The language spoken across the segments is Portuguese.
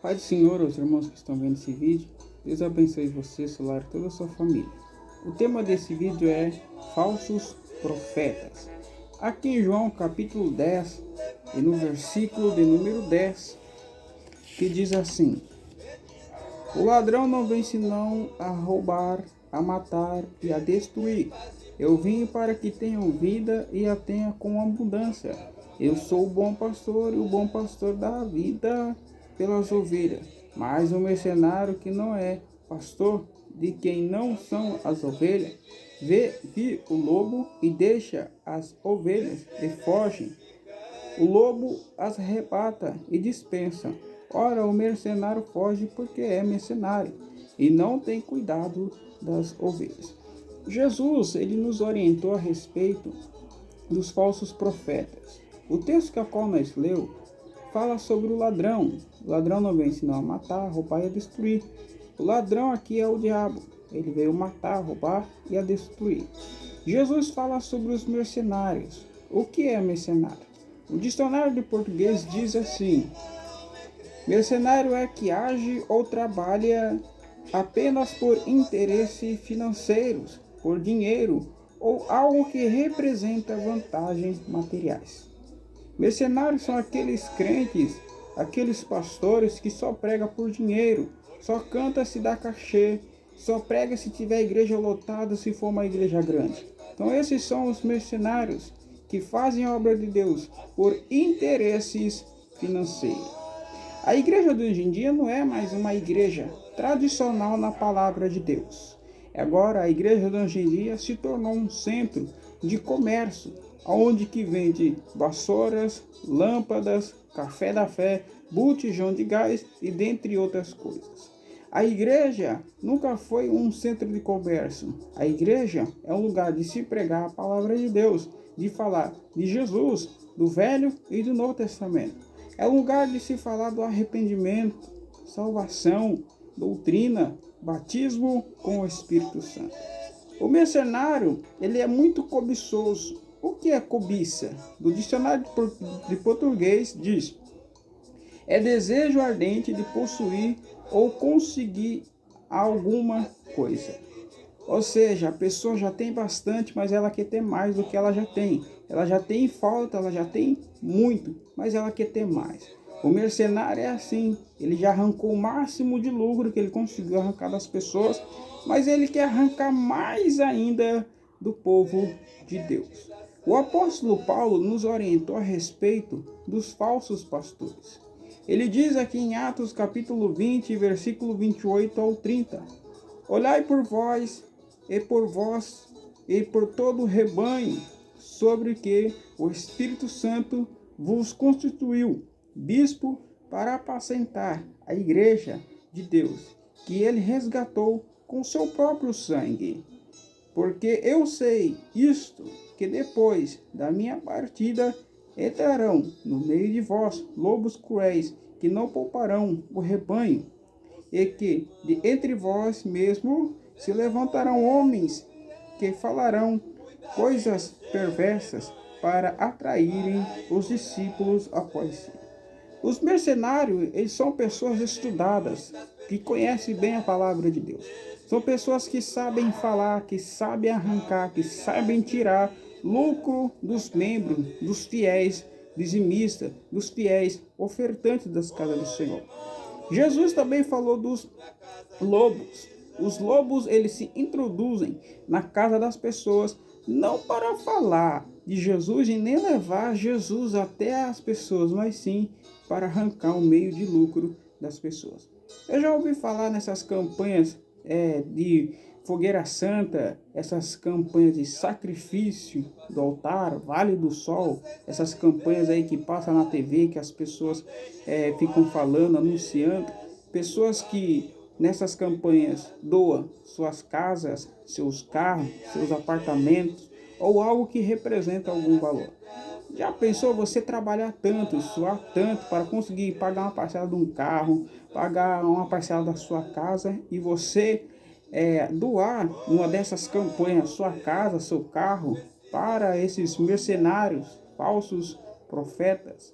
Pai do Senhor, os irmãos que estão vendo esse vídeo, Deus abençoe você, seu lar e toda a sua família. O tema desse vídeo é falsos profetas. Aqui em João capítulo 10, e no versículo de número 10, que diz assim: O ladrão não vem senão a roubar, a matar e a destruir. Eu vim para que tenham vida e a tenham com abundância. Eu sou o bom pastor e o bom pastor dá a vida pelas ovelhas. Mas o mercenário que não é pastor, de quem não são as ovelhas, vê vir o lobo e deixa as ovelhas e fogem. O lobo as arrebata e dispensa. Ora, o mercenário foge porque é mercenário e não tem cuidado das ovelhas. Jesus, ele nos orientou a respeito dos falsos profetas. O texto que a qual nós leu fala sobre o ladrão. O ladrão não vem senão a matar, roubar e a destruir. O ladrão aqui é o diabo. Ele veio matar, roubar e a destruir. Jesus fala sobre os mercenários. O que é mercenário? O dicionário de português diz assim: mercenário é que age ou trabalha apenas por interesses financeiros, por dinheiro ou algo que representa vantagens materiais. Mercenários são aqueles crentes, aqueles pastores que só pregam por dinheiro, só canta se dá cachê, só prega se tiver igreja lotada, se for uma igreja grande. Então esses são os mercenários que fazem a obra de Deus por interesses financeiros. A igreja de hoje em dia não é mais uma igreja tradicional na palavra de Deus. Agora a igreja de hoje em dia se tornou um centro de comércio, onde que vende vassouras, lâmpadas, café da fé, botijão de gás e dentre outras coisas. A igreja nunca foi um centro de comércio. A igreja é um lugar de se pregar a palavra de Deus, de falar de Jesus, do Velho e do Novo Testamento. É um lugar de se falar do arrependimento, salvação, doutrina, batismo com o Espírito Santo. O mercenário, ele é muito cobiçoso. O que é cobiça? Do dicionário de português diz: é desejo ardente de possuir ou conseguir alguma coisa. Ou seja, a pessoa já tem bastante, mas ela quer ter mais do que ela já tem. Ela já tem falta, ela já tem muito, mas ela quer ter mais. O mercenário é assim, ele já arrancou o máximo de lucro que ele conseguiu arrancar das pessoas, mas ele quer arrancar mais ainda do povo de Deus. O apóstolo Paulo nos orientou a respeito dos falsos pastores. Ele diz aqui em Atos capítulo 20, versículo 28 ao 30: Olhai por vós e por todo o rebanho, sobre que o Espírito Santo vos constituiu bispo para apacentar a igreja de Deus, que ele resgatou com seu próprio sangue. Porque eu sei isto, que depois da minha partida entrarão no meio de vós lobos cruéis, que não pouparão o rebanho, e que de entre vós mesmo se levantarão homens que falarão coisas perversas para atraírem os discípulos após si. Os mercenários, eles são pessoas estudadas, que conhecem bem a palavra de Deus. São pessoas que sabem falar, que sabem arrancar, que sabem tirar lucro dos membros, dos fiéis dizimistas, dos fiéis ofertantes das casas do Senhor. Jesus também falou dos lobos. Os lobos, eles se introduzem na casa das pessoas, não para falar de Jesus e nem levar Jesus até as pessoas, mas sim para arrancar o meio de lucro das pessoas. Eu já ouvi falar nessas campanhas de fogueira santa, essas campanhas de sacrifício do altar, Vale do Sol, essas campanhas aí que passam na TV, que as pessoas ficam falando, anunciando, pessoas que nessas campanhas doam suas casas, seus carros, seus apartamentos ou algo que representa algum valor. Já pensou você trabalhar tanto, suar tanto para conseguir pagar uma parcela de um carro, pagar uma parcela da sua casa e você doar uma dessas campanhas, sua casa, seu carro, para esses mercenários, falsos profetas?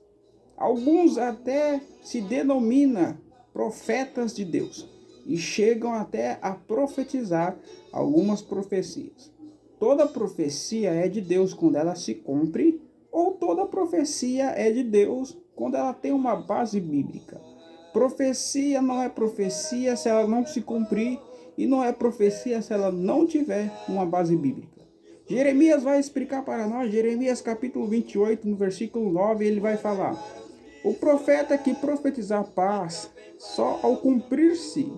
Alguns até se denominam profetas de Deus e chegam até a profetizar algumas profecias. Toda profecia é de Deus quando ela se cumpre, ou toda profecia é de Deus quando ela tem uma base bíblica. Profecia não é profecia se ela não se cumprir, e não é profecia se ela não tiver uma base bíblica. Jeremias vai explicar para nós, Jeremias capítulo 28, no versículo 9, ele vai falar: o profeta que profetizar paz, só ao cumprir-se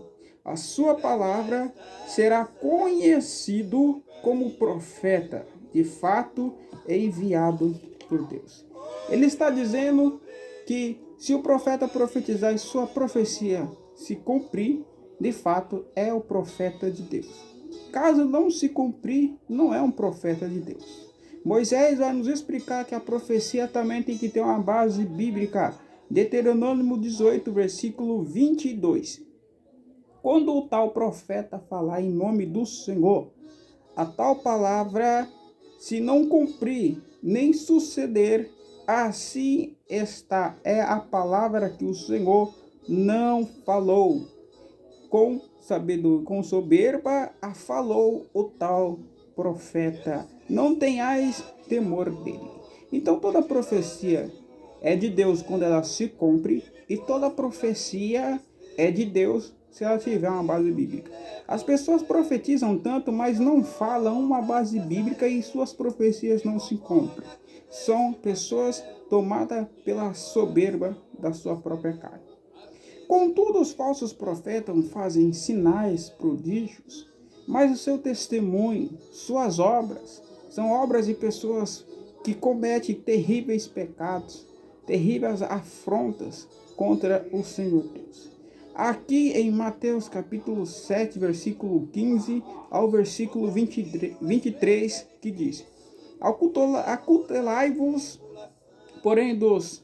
a sua palavra, será conhecido como profeta, de fato é enviado por Deus. Ele está dizendo que se o profeta profetizar e sua profecia se cumprir, de fato é o profeta de Deus. Caso não se cumprir, não é um profeta de Deus. Moisés vai nos explicar que a profecia também tem que ter uma base bíblica. Deuteronômio 18, versículo 22. Quando o tal profeta falar em nome do Senhor, a tal palavra, se não cumprir, nem suceder, assim esta é a palavra que o Senhor não falou. Com soberba a falou o tal profeta. Não tenhais temor dele. Então toda profecia é de Deus quando ela se cumpre, e toda profecia é de Deus se ela tiver uma base bíblica. As pessoas profetizam tanto, mas não falam uma base bíblica e suas profecias não se cumprem. São pessoas tomadas pela soberba da sua própria carne. Contudo, os falsos profetas fazem sinais, prodígios, mas o seu testemunho, suas obras, são obras de pessoas que cometem terríveis pecados, terríveis afrontas contra o Senhor Deus. Aqui em Mateus capítulo 7, versículo 15 ao versículo 23, que diz: acutelai-vos, porém, dos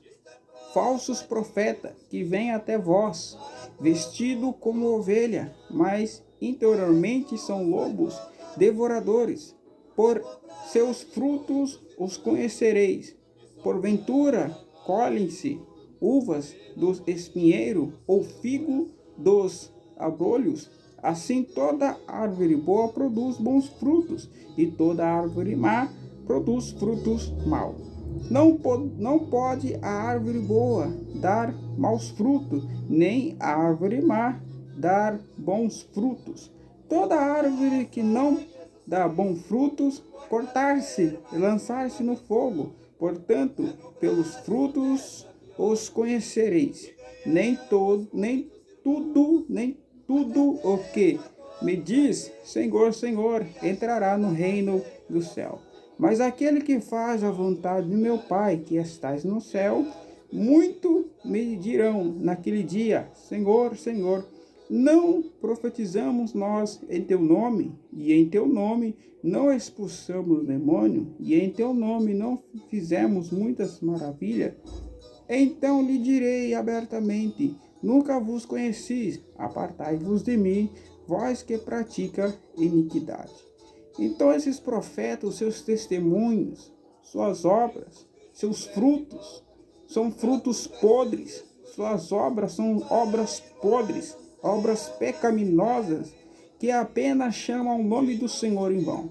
falsos profetas que vêm até vós, vestido como ovelha, mas interiormente são lobos devoradores. Por seus frutos os conhecereis. Porventura, colhem-se uvas dos espinheiros ou figo dos abrolhos? Assim toda árvore boa produz bons frutos, e toda árvore má produz frutos maus. Não pode a árvore boa dar maus frutos, nem a árvore má dar bons frutos. Toda árvore que não dá bons frutos, cortar-se e lançar-se no fogo. Portanto, pelos frutos os conhecereis. Nem tudo o que me diz Senhor, Senhor, entrará no reino do céu. Mas aquele que faz a vontade de meu Pai, que estás no céu, muito me dirão naquele dia: Senhor, Senhor, não profetizamos nós em teu nome, e em teu nome não expulsamos demônio, e em teu nome não fizemos muitas maravilhas? Então lhe direi abertamente: nunca vos conheci, apartai-vos de mim, vós que pratica iniquidade. Então esses profetas, seus testemunhos, suas obras, seus frutos, são frutos podres. Suas obras são obras podres, obras pecaminosas, que apenas chamam o nome do Senhor em vão.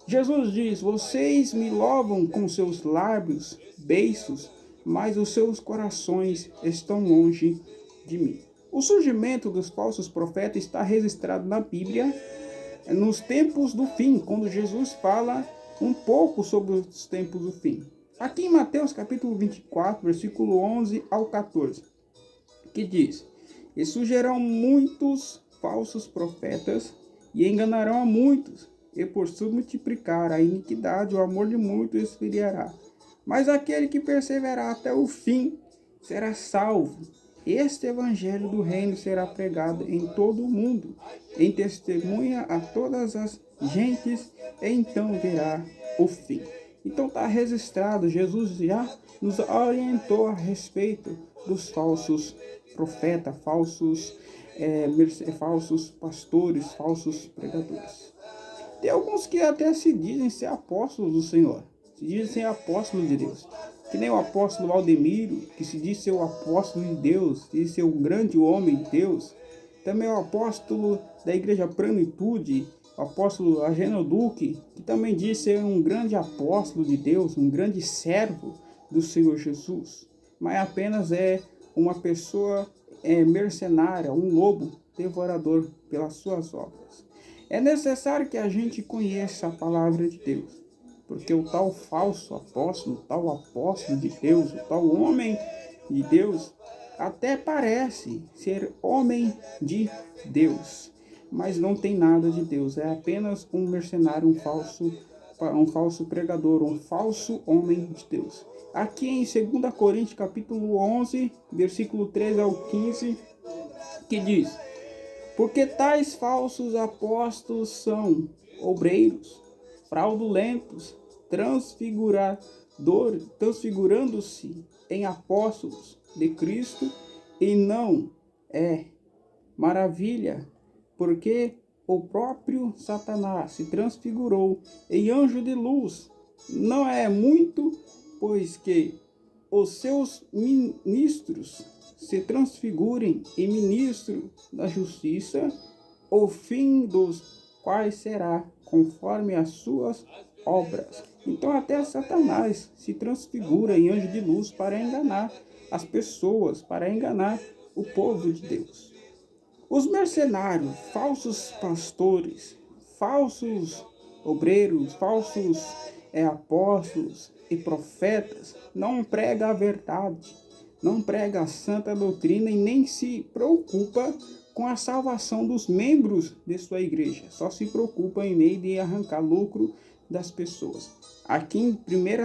Jesus diz: vocês me louvam com seus lábios beiços, mas os seus corações estão longe de mim. O surgimento dos falsos profetas está registrado na Bíblia nos tempos do fim, quando Jesus fala um pouco sobre os tempos do fim. Aqui em Mateus capítulo 24, versículo 11 ao 14, que diz: e surgirão muitos falsos profetas e enganarão a muitos, e por se multiplicar a iniquidade, o amor de muitos esfriará. Mas aquele que perseverar até o fim será salvo. Este evangelho do reino será pregado em todo o mundo, em testemunha a todas as gentes, e então virá o fim. Então está registrado, Jesus já nos orientou a respeito dos falsos profetas, falsos pastores, falsos pregadores. Tem alguns que até se dizem ser apóstolos do Senhor, se dizem ser apóstolos de Deus. que nem o apóstolo Valdemiro, que se diz ser o apóstolo de Deus, diz ser um grande homem de Deus. Também o apóstolo da Igreja Plenitude, o apóstolo Ageno Duque, que também diz ser um grande apóstolo de Deus, um grande servo do Senhor Jesus, mas apenas é uma pessoa mercenária, um lobo devorador pelas suas obras. É necessário que a gente conheça a palavra de Deus, porque o tal falso apóstolo, o tal apóstolo de Deus, o tal homem de Deus, até parece ser homem de Deus, mas não tem nada de Deus, é apenas um mercenário, um falso pregador, um falso homem de Deus. Aqui em 2 Coríntios capítulo 11, versículo 13 ao 15, que diz: porque tais falsos apóstolos são obreiros, fraudulentos, transfigurando-se em apóstolos de Cristo, e não é maravilha, porque o próprio Satanás se transfigurou em anjo de luz. Não é muito, pois que os seus ministros se transfigurem em ministro da justiça, o fim dos quais será conforme as suas obras. Então até Satanás se transfigura em anjo de luz para enganar as pessoas, para enganar o povo de Deus. Os mercenários, falsos pastores, falsos obreiros, falsos apóstolos e profetas não pregam a verdade, não prega a santa doutrina e nem se preocupa com a salvação dos membros de sua igreja. Só se preocupa em meio de arrancar lucro das pessoas. Aqui em 1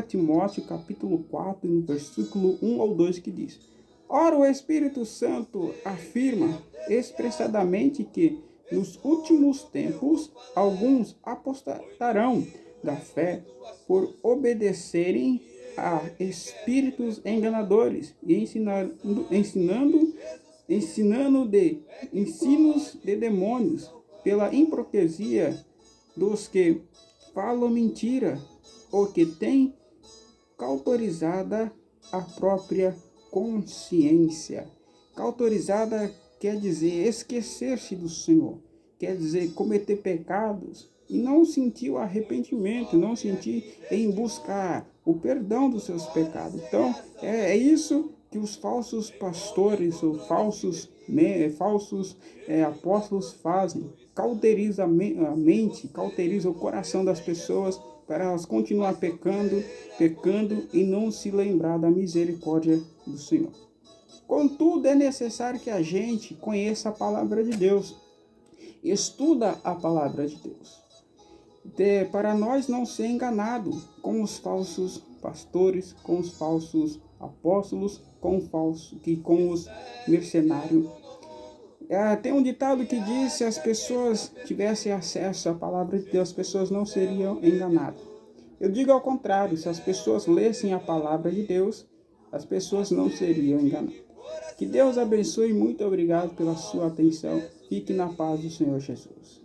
Timóteo capítulo 4, no versículo 1 ao 2, que diz: ora, o Espírito Santo afirma expressadamente que nos últimos tempos alguns apostatarão da fé por obedecerem a espíritos enganadores e ensinando ensinos de demônios, pela hipocrisia dos que falam mentira, ou que têm cauterizada a própria consciência. Cauterizada quer dizer esquecer-se do Senhor, quer dizer cometer pecados e não sentir o arrependimento, não sentir em buscar o perdão dos seus pecados. Então, é isso que os falsos pastores ou falsos apóstolos fazem. Cauteriza a mente, cauteriza o coração das pessoas para elas continuar pecando e não se lembrar da misericórdia do Senhor. Contudo, é necessário que a gente conheça a palavra de Deus, estuda a palavra de Deus, para nós não ser enganado com os falsos pastores, com os falsos apóstolos, com os mercenários. Tem um ditado que diz: se as pessoas tivessem acesso à palavra de Deus, as pessoas não seriam enganadas. Eu digo ao contrário: se as pessoas lessem a palavra de Deus, as pessoas não seriam enganadas. Que Deus abençoe e muito obrigado pela sua atenção. Fique na paz do Senhor Jesus.